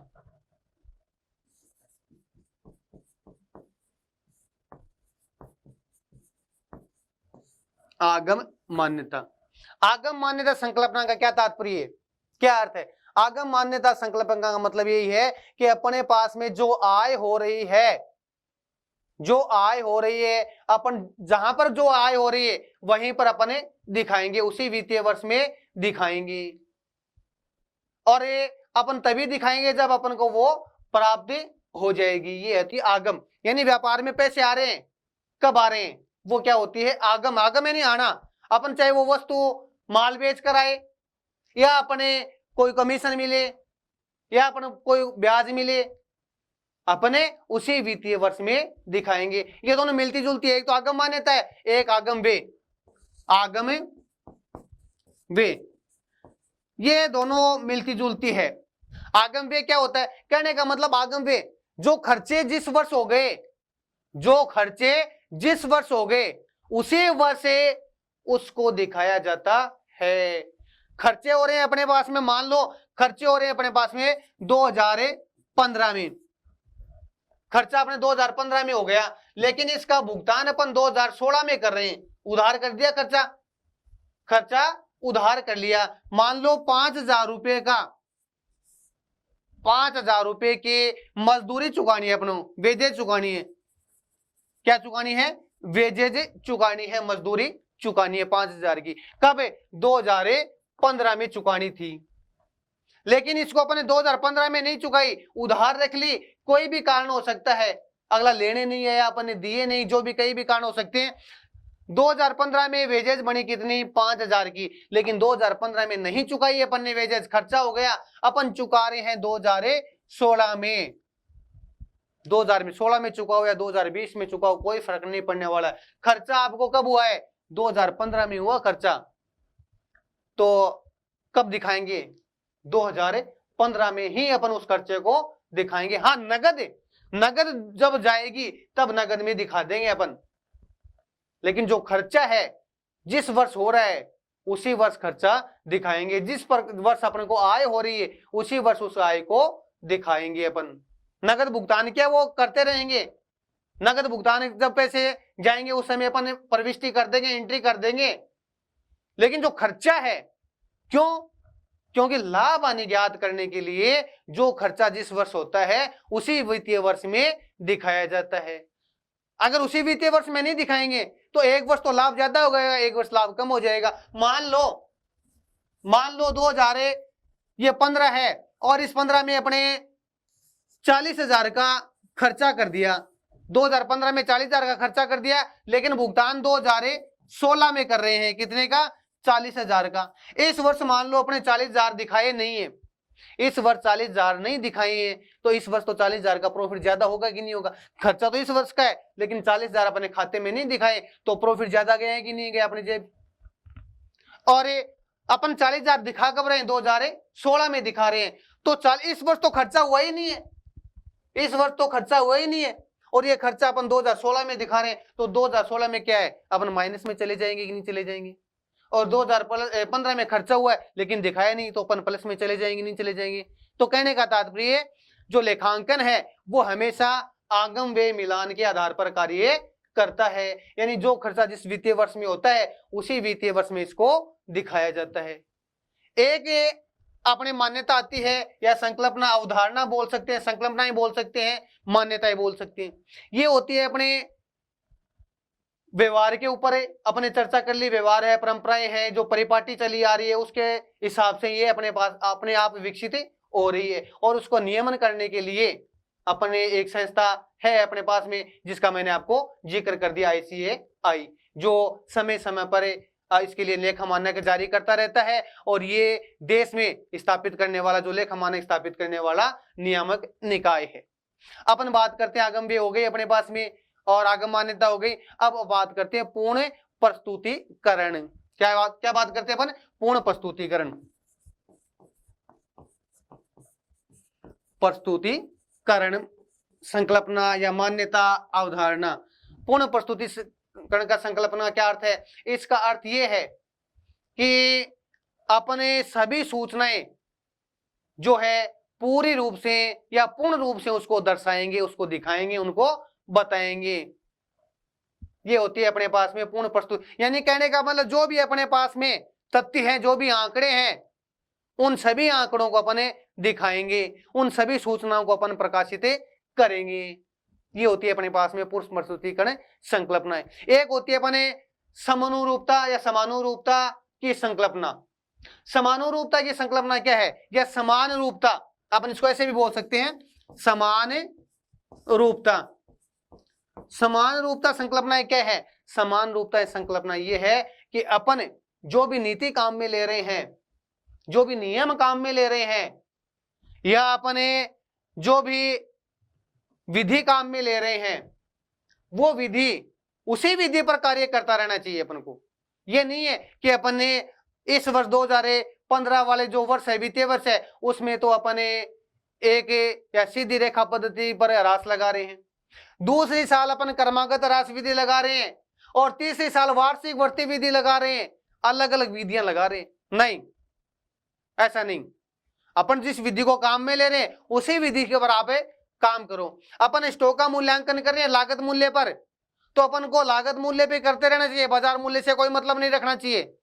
आगम मान्यता। आगम मान्यता संकल्पना का क्या तात्पर्य है, क्या अर्थ है। आगम मान्यता संकल्पना का मतलब यही है कि अपने पास में जो आय हो रही है, जो आय हो रही है, अपन जहां पर जो आय हो रही है वहीं पर अपने दिखाएंगे, उसी वित्तीय वर्ष में दिखाएंगे। और ये अपन तभी दिखाएंगे जब अपन को वो प्राप्ति हो जाएगी। ये होती है आगम, यानी व्यापार में पैसे आ रहे हैं, कब आ रहे हैं, वो क्या होती है आगम। आगम है नहीं आना, अपन चाहे वो वस्तु माल बेच कर आए, या अपने कोई कमीशन मिले, या अपन कोई ब्याज मिले, अपने उसी वित्तीय वर्ष में दिखाएंगे। ये दोनों मिलती जुलती है, एक तो आगम मान्यता है, एक आगम व्यय। आगम व्यय ये दोनों मिलती जुलती है। आगम व्यय क्या होता है, कहने का मतलब आगम व्यय जो खर्चे जिस वर्ष हो गए, जो खर्चे जिस वर्ष हो गए उसी वर्ष से उसको दिखाया जाता है। खर्चे हो रहे हैं अपने पास में, मान लो खर्चे हो रहे हैं अपने पास में 2015 में, खर्चा अपने 2015 में हो गया, लेकिन इसका भुगतान अपन 2016 में कर रहे हैं। उधार कर दिया, खर्चा उधार कर लिया। मान लो 5000 रुपए का, 5000 रुपए की मजदूरी चुकानी है, अपनों वेजेज चुकानी है। क्या चुकानी है, वेजेज चुकानी है, मजदूरी चुकानी है 5000 की। कब, 2015 में चुकानी थी, लेकिन इसको अपने 2015 में नहीं चुकाई, उधार रख ली। कोई भी कारण हो सकता है, अगला लेने नहीं आया, अपने दिए नहीं, जो भी कई भी कारण हो सकते हैं। 2015 में वेजेज बनी कितनी, 5000 की, लेकिन 2015 में नहीं चुकाई अपन ने वेजेज, खर्चा हो गया। अपन चुका रहे हैं 2016 में, 2016 में चुका हो या 2020 में चुका हो, कोई फर्क नहीं पड़ने वाला है। खर्चा आपको कब हुआ है, 2015 में हुआ खर्चा, तो कब दिखाएंगे, 2015 में ही अपन उस खर्चे को दिखाएंगे। हाँ, नगद जब जाएगी तब नगद में दिखा देंगे अपन, लेकिन जो खर्चा है जिस वर्ष हो रहा है उसी वर्ष खर्चा दिखाएंगे। जिस वर्ष अपन को आय हो रही है उसी वर्ष उस आय को दिखाएंगे अपन। नगद भुगतान क्या वो करते रहेंगे, नगद भुगतान जब पैसे जाएंगे उस समय अपन प्रविष्टि कर देंगे, एंट्री कर देंगे। लेकिन जो खर्चा है, क्यों, क्योंकि लाभ हानि ज्ञात करने के लिए जो खर्चा जिस वर्ष होता है उसी वित्तीय वर्ष में दिखाया जाता है। अगर उसी वित्तीय वर्ष में नहीं दिखाएंगे तो एक वर्ष तो लाभ ज्यादा हो गएगा, एक वर्ष लाभ कम हो जाएगा। मान लो 2015 है और इस 15 में अपने 40,000 का खर्चा कर दिया, 2015 में 40,000 का खर्चा कर दिया, लेकिन भुगतान 2016 में कर रहे हैं, कितने का, 40,000 का। इस वर्ष मान लो अपने 40,000 दिखाए नहीं है, इस वर्ष 40,000 नहीं दिखाए हैं, तो इस वर्ष तो 40,000 का प्रॉफिट ज्यादा होगा कि नहीं होगा। खर्चा तो इस वर्ष का है, लेकिन 40,000 अपने खाते में नहीं दिखाए, तो प्रॉफिट ज्यादा गया है कि नहीं गया अपनी जेब। और अपन 40,000 दिखा कब रहे हैं, 2016 में दिखा रहे हैं, तो इस वर्ष तो खर्चा हुआ ही नहीं है, इस वर्ष तो खर्चा हुआ ही नहीं है, और ये खर्चा अपन 2016 में दिखा रहे हैं, तो 2016 में क्या है, अपन माइनस में चले जाएंगे कि नहीं चले जाएंगे, और 2015 में खर्चा हुआ है लेकिन दिखाया नहीं, तो अपन प्लस में चले जाएंगे नहीं चले जाएंगे। तो कहने का तात्पर्य जो लेखांकन है वो हमेशा आगम व्यय मिलान के आधार पर कार्य करता है, यानी जो खर्चा जिस वित्तीय वर्ष में होता है उसी वित्तीय वर्ष में इसको दिखाया जाता है। एक अपने मान्यता आती है या संकल्पना, अवधारणा बोल सकते हैं, संकल्पनाएं बोल सकते हैं, मान्यताएं बोल सकते हैं। ये होती है अपने व्यवहार के ऊपर है, अपने चर्चा कर ली, व्यवहार है, परंपराएं हैं, जो परिपाटी चली आ रही है उसके हिसाब से ये अपने पास अपने आप विकसित हो रही है, और उसको नियमन करने के लिए अपने एक संस्था है अपने पास में जिसका मैंने आपको जिक्र कर दिया, ICAI, जो समय समय पर इसके लिए लेखा मानक जारी करता रहता है, और ये देश में स्थापित करने वाला, जो लेखा मानक स्थापित करने वाला नियामक निकाय है। अपन बात करते हैं, आगम व्यय हो गई अपने पास में और आगम मान्यता हो गई। अब बात करते हैं पूर्ण प्रस्तुतिकरण। क्या बात करते हैं अपन, पूर्ण प्रस्तुतिकरण। प्रस्तुतिकरण संकल्पना या मान्यता, अवधारणा। पूर्ण प्रस्तुतिकरण का संकल्पना क्या अर्थ है, इसका अर्थ यह है कि अपने सभी सूचनाएं जो है पूरी रूप से या पूर्ण रूप से उसको दर्शाएंगे, उसको दिखाएंगे, उनको बताएंगे। ये होती है अपने पास में पूर्ण प्रस्तुत, यानी कहने का मतलब जो भी अपने पास में तथ्य हैं, जो भी आंकड़े हैं, उन सभी आंकड़ों को अपने दिखाएंगे, उन सभी सूचनाओं को अपन प्रकाशित करेंगे। ये होती है अपने पास में पूर्ण प्रस्तुतिकरण संकल्पना। एक होती है अपने समानुरूपता या समानुरूपता की संकल्पना। समानुरूपता की संकल्पना क्या है, या समान रूपता, अपन इसको ऐसे भी बोल सकते हैं, समान रूपता। समान रूपता संकल्पना क्या है, समान रूपता संकल्पना ये है कि अपन जो भी नीति काम में ले रहे हैं, जो भी नियम काम में ले रहे हैं, या अपने जो भी विधि काम में ले रहे हैं, वो विधि उसी विधि पर कार्य करता रहना चाहिए अपन को। ये नहीं है कि अपन ने इस वर्ष 2015 वाले जो वर्ष है, वित्तीय वर्ष है, उसमें तो अपने एक या सीधी रेखा पद्धति पर ह्रास लगा रहे हैं, दूसरी साल अपन क्रमागत ह्रास विधि लगा रहे हैं, और तीसरी साल वार्षिक वृद्धि विधि लगा रहे हैं, अलग अलग विधियां लगा रहे हैं। नहीं, ऐसा नहीं। अपन जिस विधि को काम में ले रहे हैं उसी विधि के ऊपर आप काम करो। अपन स्टॉक का मूल्यांकन कर रहे हैं लागत मूल्य पर, तो अपन को लागत मूल्य पे करते रहना चाहिए, बाजार मूल्य से कोई मतलब नहीं रखना चाहिए।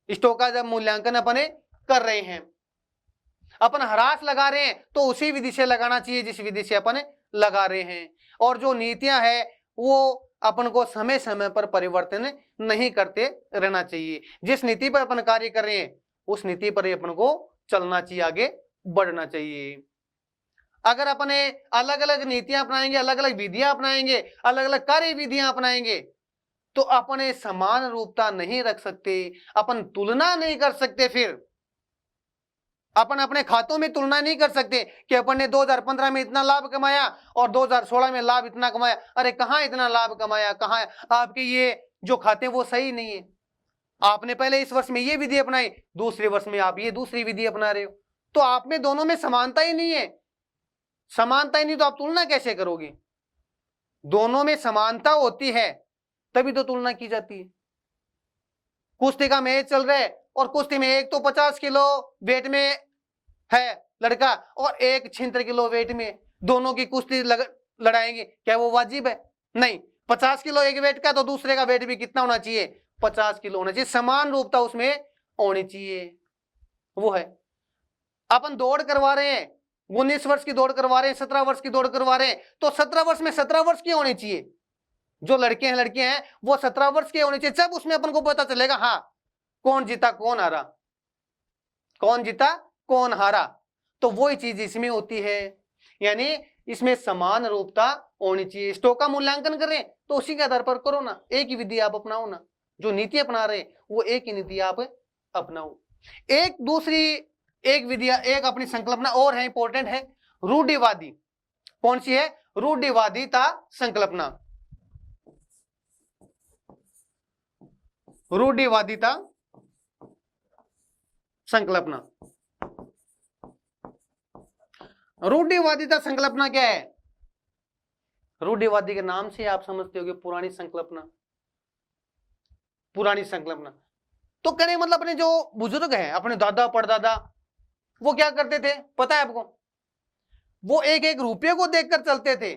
स्टॉक का जब मूल्यांकन अपन कर रहे हैं, अपन ह्रास लगा रहे हैं तो उसी विधि से लगाना चाहिए जिस विधि से अपन लगा रहे हैं। और जो नीतियां हैं वो अपन को समय समय पर परिवर्तन नहीं करते रहना चाहिए। जिस नीति पर अपन कार्य कर रहे हैं उस नीति पर अपन को चलना चाहिए, आगे बढ़ना चाहिए। अगर अपने अलग अलग नीतियां अपनाएंगे, अलग अलग विधियां अपनाएंगे, अलग अलग कार्य विधियां अपनाएंगे, तो अपने समान रूपता नहीं रख सकते, अपन तुलना नहीं कर सकते। फिर अपन अपने खातों में तुलना नहीं कर सकते कि अपन ने 2015 में इतना लाभ कमाया और 2016 में लाभ इतना कमाया। अरे कहां इतना लाभ कमाया, कहां आपके ये जो खाते वो सही नहीं है। आपने पहले इस वर्ष में ये विधि अपनाई, दूसरे वर्ष में आप ये दूसरी विधि अपना रहे हो, तो आप में दोनों में समानता ही नहीं है। समानता ही नहीं तो आप तुलना कैसे करोगे। दोनों में समानता होती है तभी तो तुलना की जाती है। कुश्ती का मैच चल रहा है और कुश्ती में एक तो 50 किलो वेट में है लड़का और एक 76 किलो वेट में, दोनों की कुश्ती लड़ाएंगे, क्या वो वाजिब है? नहीं। 50 किलो एक वेट का तो दूसरे का वेट भी कितना होना चाहिए, 50 किलो होना चाहिए। समान रूपता उसमें होनी चाहिए, वो है। अपन दौड़ करवा रहे हैं, 19 वर्ष की दौड़ करवा रहे हैं, 17 वर्ष की दौड़ करवा रहे हैं, तो 17 वर्ष में 17 वर्ष की होनी चाहिए। जो लड़के हैं लड़कियां हैं वो 17 वर्ष के होने चाहिए, जब उसमें अपन को पता चलेगा हाँ कौन जीता कौन हारा, कौन जीता कौन हारा। तो वही चीज इसमें होती है, यानी इसमें समान रूपता होनी चाहिए। स्टॉक का मूल्यांकन कर रहे हैं तो उसी के आधार पर करो ना, एक ही विधि आप अपनाओ ना। जो नीति अपना रहे हैं वो एक ही नीति आप अपनाओ। एक दूसरी एक विधि, एक अपनी संकल्पना और है, इंपॉर्टेंट है, रूढ़िवादी। कौन सी है? रूढ़िवादिता संकल्पना। रूढ़िवादिता संकल्पना। रूढ़िवादिता संकल्पना क्या है? रूढ़िवादी के नाम से आप समझते होगे पुरानी संकल्पना, पुरानी संकल्पना। तो कहने मतलब अपने जो बुजुर्ग हैं, अपने दादा परदादा, वो क्या करते थे पता है आपको? वो एक एक रुपये को देखकर चलते थे,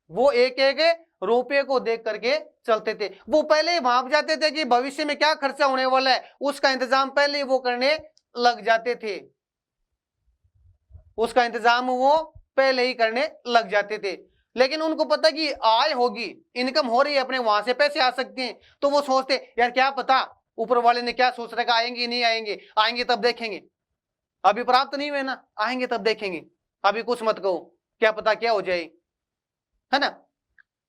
वो एक एक रुपये को देख करके चलते थे। वो पहले ही भाप जाते थे कि भविष्य में क्या खर्चा होने वाला है, उसका इंतजाम पहले ही वो करने लग जाते थे, उसका इंतजाम वो पहले ही करने लग जाते थे। लेकिन उनको पता कि आय होगी, इनकम हो रही है, अपने वहां से पैसे आ सकते हैं, तो वो सोचते यार क्या पता ऊपर वाले ने क्या सोच रखा, आएंगे नहीं आएंगे, आएंगे तब देखेंगे, अभी प्राप्त नहीं हुए ना, आएंगे तब देखेंगे, अभी कुछ मत कहो, क्या पता क्या हो जाए, है ना।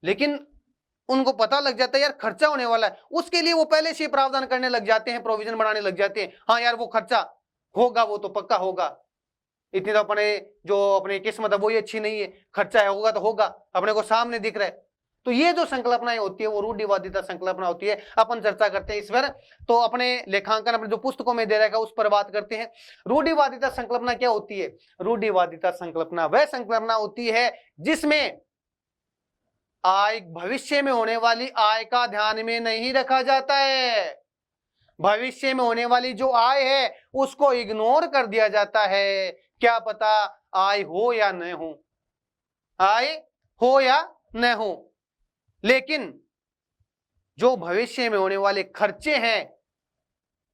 लेकिन उनको पता लग जाता है यार खर्चा होने वाला है, उसके लिए वो पहले से प्रावधान करने लग जाते हैं, प्रोविजन बनाने लग जाते हैं। हाँ यार वो खर्चा होगा, वो तो पक्का होगा, इतनी तो अपने जो अपनी किस्मत है वो ही अच्छी नहीं है, खर्चा है होगा तो होगा, अपने को सामने दिख रहा है। तो ये जो संकल्पनाएं होती है वो रूढ़िवादिता संकल्पना होती है। अपन चर्चा करते हैं इस पर, तो अपने लेखांकन अपने जो पुस्तकों में दे रखा है उस पर बात करते हैं। रूढ़िवादिता संकल्पना क्या होती है? रूढ़िवादिता संकल्पना वह संकल्पना होती है जिसमें आय, भविष्य में होने वाली आय का ध्यान में नहीं रखा जाता है, भविष्य में होने वाली जो आय है उसको इग्नोर कर दिया जाता है। क्या पता आय हो या न हो, आय हो या न हो, लेकिन जो भविष्य में होने वाले खर्चे हैं,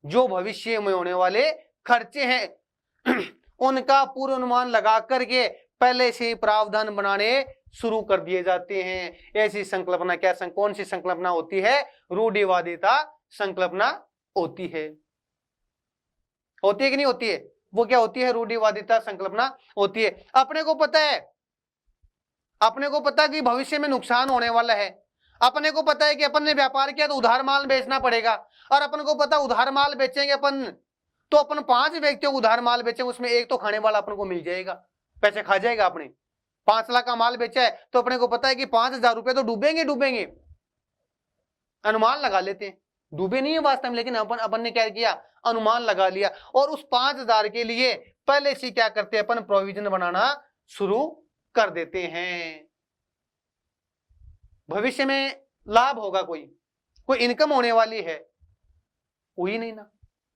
जो भविष्य में होने वाले खर्चे हैं उनका पूर्वानुमान लगा करके पहले से ही प्रावधान बनाने शुरू कर दिए जाते हैं। ऐसी संकल्पना क्या कौन सी संकल्पना होती है? रूढ़िवादिता संकल्पना होती है। होती है कि नहीं होती है? वो क्या होती है? रूढ़िवादिता संकल्पना होती है। अपने को पता है, अपने को पता कि भविष्य में नुकसान होने वाला है, अपने को पता है कि अपन ने व्यापार किया तो उधार माल बेचना पड़ेगा, और अपन को पता उधार माल बेचेंगे अपन तो अपन 5 व्यक्तियों को उधार माल बेचेंगे, उसमें एक तो खाने वाला अपन को मिल जाएगा, पैसे खा जाएगा। अपने 5 लाख का माल बेचा है तो अपने को पता है कि 5,000 रुपए तो डूबेंगे डूबेंगे, अनुमान लगा लेते हैं, डूबे नहीं है वास्तव में, लेकिन अपन ने क्या किया, अनुमान लगा लिया, और उस 5,000 के लिए पहले से क्या करते हैं, अपन प्रोविजन बनाना शुरू कर देते हैं। भविष्य में लाभ होगा, कोई इनकम होने वाली है, कोई नहीं ना,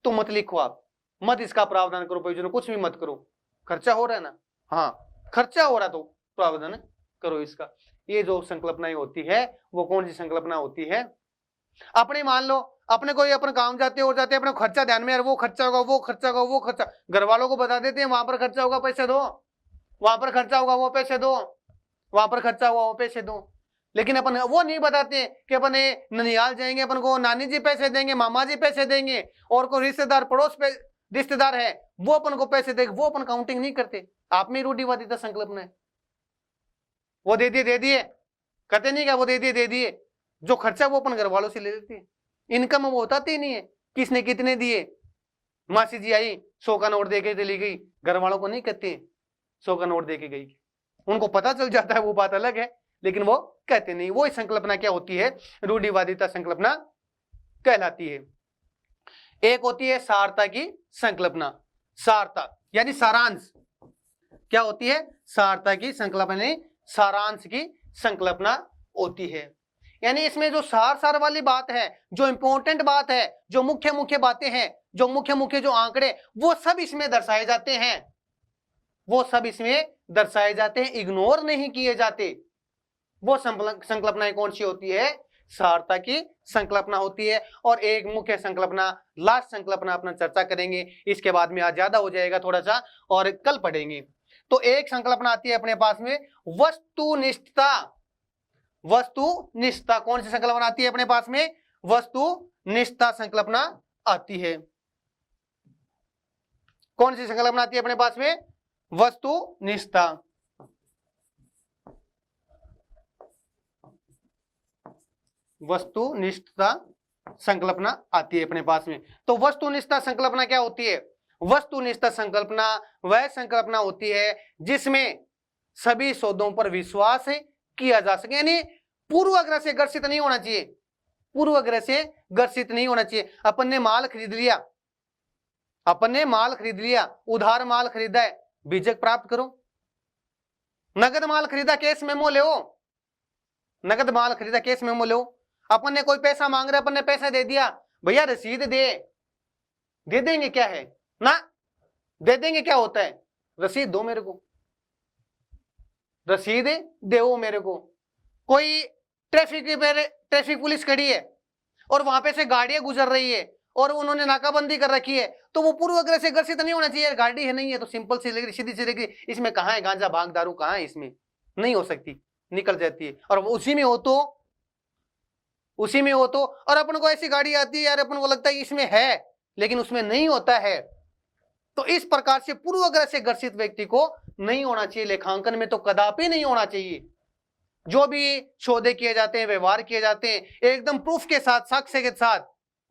तो मत लिखो, आप मत इसका प्रावधान करो, प्रोविजन कुछ भी मत करो, खर्चा हो रहा है ना, हाँ खर्चा हो रहा तो प्रावधान करो इसका। ये जो संकल्पनाएं होती है वो कौन सी संकल्पना होती है? अपने मान लो अपने कोई अपन काम जाते हो जाते हैं, अपने खर्चा ध्यान में, यार वो खर्चा होगा, वो खर्चा होगा, वो खर्चा, घर वालों को बता देते हैं वहां पर खर्चा होगा पैसे दो, वहां पर खर्चा होगा वो पैसे दो, वहां पर खर्चा हुआ वो पैसे दो। लेकिन अपन वो नहीं बताते कि अपन ननिहाल जाएंगे, अपन को नानी जी पैसे देंगे, मामा जी पैसे देंगे, और कोई रिश्तेदार पड़ोस पे रिश्तेदार है वो अपन को पैसे देंगे, वो अपन काउंटिंग नहीं करते। आप में रूढ़िवादिता संकल्पना है, वो दे दिए कहते नहीं क्या, वो दे दिए, जो खर्चा वो अपन घर वालों से ले लेते हैं, इनकम वो बताते ही नहीं है किसने कितने दिए। मासी जी आई 100 का नोट दे के चली गई, घर वालों को नहीं कहते 100 का नोट दे के गई, उनको पता चल जाता है वो बात अलग है, लेकिन वो कहते नहीं। वो संकल्पना क्या होती है? रूढ़िवादिता संकल्पना कहलाती है। एक होती है सारता की संकल्पना, सारता यानी सारांश, क्या होती है? सारता की संकल्पना, सारांश की संकल्पना होती है। यानी इसमें जो सार वाली बात है, जो इंपॉर्टेंट बात है, जो मुख्य बातें हैं, जो मुख्य जो आंकड़े, वो सब इसमें दर्शाए जाते हैं, वो सब इसमें दर्शाए जाते हैं, इग्नोर नहीं किए जाते। वो संकल्पनाएं कौन सी होती है? सारता की संकल्पना होती है। और एक मुख्य संकल्पना, लास्ट संकल्पना अपना चर्चा करेंगे, इसके बाद में आज ज्यादा हो जाएगा थोड़ा सा, और कल पढ़ेंगे। तो एक संकल्पना आती है अपने पास में वस्तुनिष्ठता। वस्तुनिष्ठता कौन सी संकल्पना आती है अपने पास में? वस्तुनिष्ठता संकल्पना आती है। कौन सी संकल्पना आती है अपने पास में? वस्तुनिष्ठता। वस्तुनिष्ठता संकल्पना आती है अपने पास में। तो वस्तुनिष्ठता संकल्पना क्या होती है? वस्तुनिष्ठता संकल्पना वह संकल्पना होती है जिसमें सभी सौदों पर विश्वास किया जा सके, यानी पूर्वाग्रह से ग्रसित नहीं होना चाहिए, पूर्वाग्रह से ग्रसित नहीं होना चाहिए। अपन ने माल खरीद लिया, अपन ने माल खरीद लिया, उधार माल खरीदा है, बीजक प्राप्त करो। नगद माल खरीदा, कैश मेमो ले, नगद माल खरीदा कैश मेमो लो। अपन ने कोई पैसा मांग रहा है, अपन ने पैसा दे दिया, भैया रसीद दे देंगे क्या है ना, दे देंगे क्या होता है, रसीद दो मेरे को, रसीद दो मेरे को। कोई ट्रैफिक पुलिस खड़ी है और वहां पे से गाड़ियां गुजर रही है और उन्होंने नाकाबंदी कर रखी है, तो वो पूर्वाग्रह से ग्रसित नहीं होना चाहिए, गाड़ी है नहीं है तो सिंपल सी सीधी सीधी, इसमें कहां है गांजा भांग दारू, कहां है, इसमें नहीं हो सकती, निकल जाती है। और उसी में हो तो और अपन को ऐसी गाड़ी आती है यार, अपन को लगता है इसमें है लेकिन उसमें नहीं होता है। तो इस प्रकार से पूर्वाग्रह से ग्रसित व्यक्ति को नहीं होना चाहिए, लेखांकन में तो कदापि नहीं होना चाहिए। जो भी सौदे किए जाते हैं, व्यवहार किए जाते हैं, एकदम प्रूफ के साथ, साक्ष्य के साथ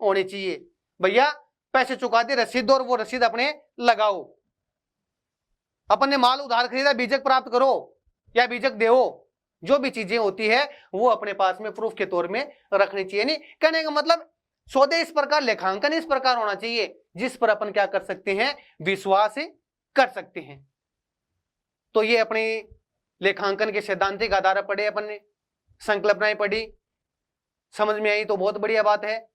होने चाहिए। भैया पैसे चुका दे, रसीद दो और वो रसीद अपने लगाओ। अपन ने माल उधार खरीदा, बीजक प्राप्त करो या बीजक देओ, जो भी चीजें होती है वो अपने पास में प्रूफ के तौर में रखनी चाहिए। नहीं कहने का मतलब सौदे इस प्रकार, लेखांकन इस प्रकार होना चाहिए जिस पर अपन क्या कर सकते हैं, विश्वास कर सकते हैं। तो ये अपने लेखांकन के सैद्धांतिक आधार पर पढ़े, अपन ने संकल्पनाएं पढ़ी, समझ में आई तो बहुत बढ़िया बात है,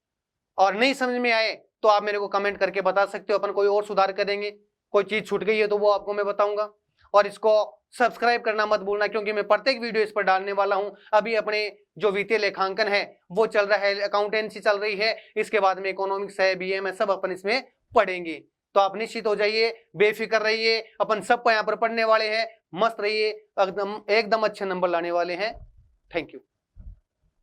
और नहीं समझ में आए तो आप मेरे को कमेंट करके बता सकते हो, अपन कोई और सुधार करेंगे। कोई चीज छूट गई है तो वो आपको मैं बताऊंगा। और इसको सब्सक्राइब करना मत भूलना, क्योंकि मैं प्रत्येक वीडियो इस पर डालने वाला हूं। अभी अपने जो वित्तीय लेखांकन है वो चल रहा है, अकाउंटेंसी चल रही है, इसके बाद में इकोनॉमिक्स है, बीएम है, सब अपन इसमें पढ़ेंगे। तो आप निश्चित हो जाइए, बेफिक्र रहिए, अपन सब यहाँ पर पढ़ने वाले हैं, मस्त रहिए, एकदम अच्छे नंबर लाने वाले हैं। Thank you.